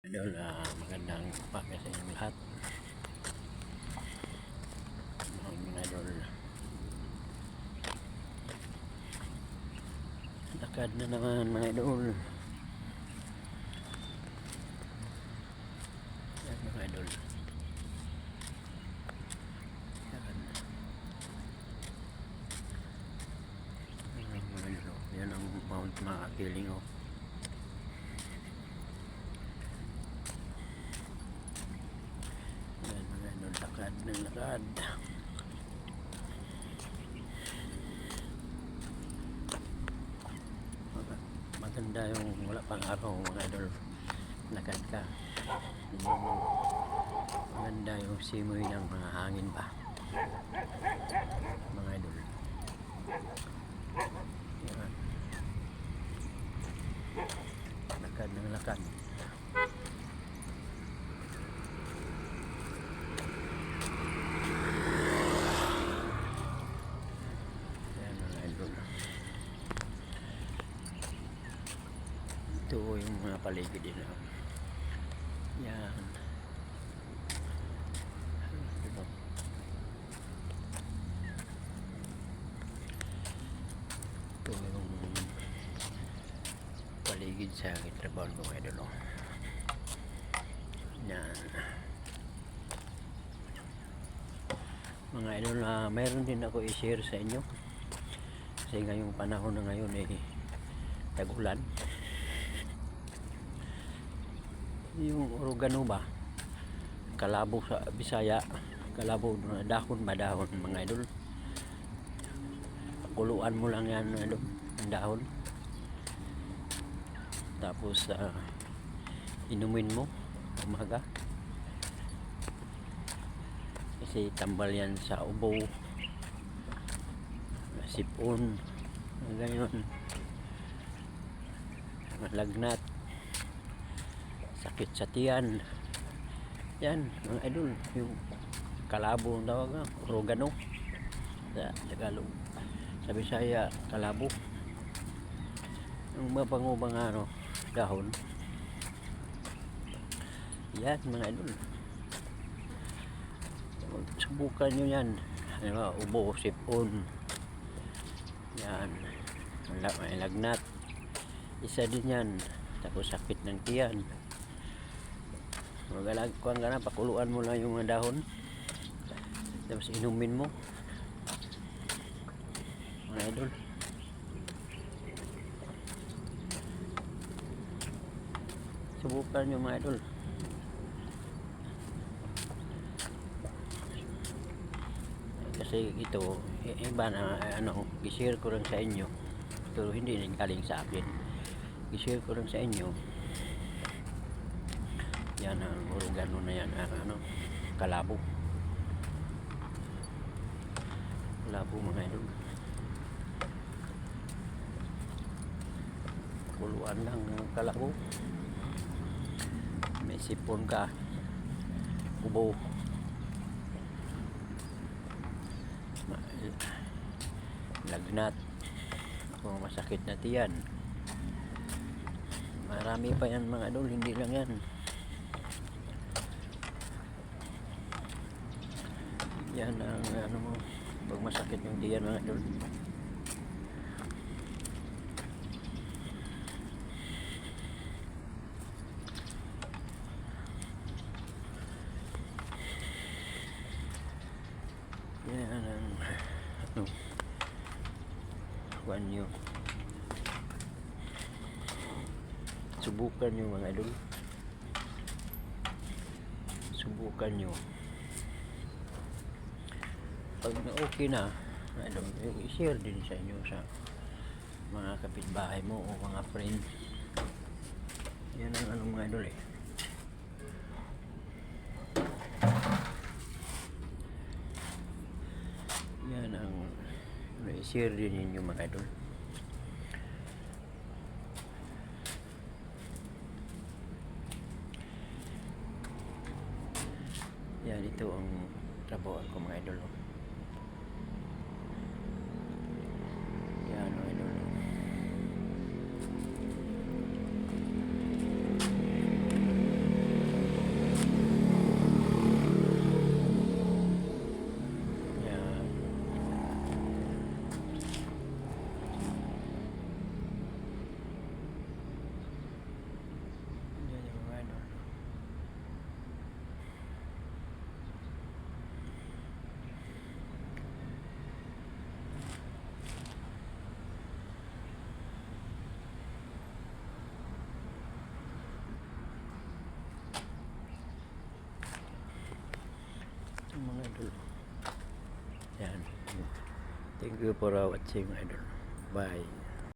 Idol, magandang umaga sa inyong lahat. Mga idol, lakad na naman mga idol. Yan mga idol, lakad na. Yan mga idol, yan ang Mount Maakiling oh. Yan mga idol, lakad ng lakad. Maganda yung wala pang araw mga idol, lakad ka. Maganda yung simoy ng mga hangin pa mga idol. Yan, lakad ng lakad. Yan mga idol, ito yung mga paligid nila. Yan, ito. Ito yung paligid sa trabaho ko mga idol. Yan mga idol, mayroon din ako i-share sa inyo kasi ngayong panahon na ngayon tag-ulan. Yung oregano ba, kalabo sa Bisaya, kalabo na dahon ba, dahon mga idol. Pakuluan mo lang yan idol, ang dahon, tapos inumin mo umaga kasi tambal yan sa ubo, sipon, ganyan, lagnat, sakit sa tiyan. Yan mga idol, yung kalabo ang tawag nga, oregano sa Tagalog, sa Bisaya kalabo, yung mabango-bang dahon. Yan mga idol, subukan nyo yan. Ubo, sipon, yan, may lagnat, isa din yan. Tapos sakit ng tiyan, magalagkuhan ka na, pakuluan mo lang yung mga dahon, tapos inumin mo mga idol. Subukan nyo mga idol. Kasi ito iba na i-share ko lang sa inyo, pero hindi rin galing sa akin, i-share ko lang sa inyo. Yan ang oregano na yan, kalabo mga idol. Kuluan lang ng kalabo, may sipon ka, ubo, lagnat, kung masakit na tiyan, marami pa yan mga idol, hindi lang yan. Yan ang mo pag masakit yung tiyan mga idol. Yan ang kuan nyo, subukan nyo mga idol, subukan nyo. Pag okay na idol, i-share din sa inyo sa mga kapitbahay mo o mga friend. Yan ang mga idol yan ang i-share din ninyo mga idol. Yan, ito ang trabaho ko mga idol. Yan mga idol. idol. Yan. Thank you for watching, idol. Bye.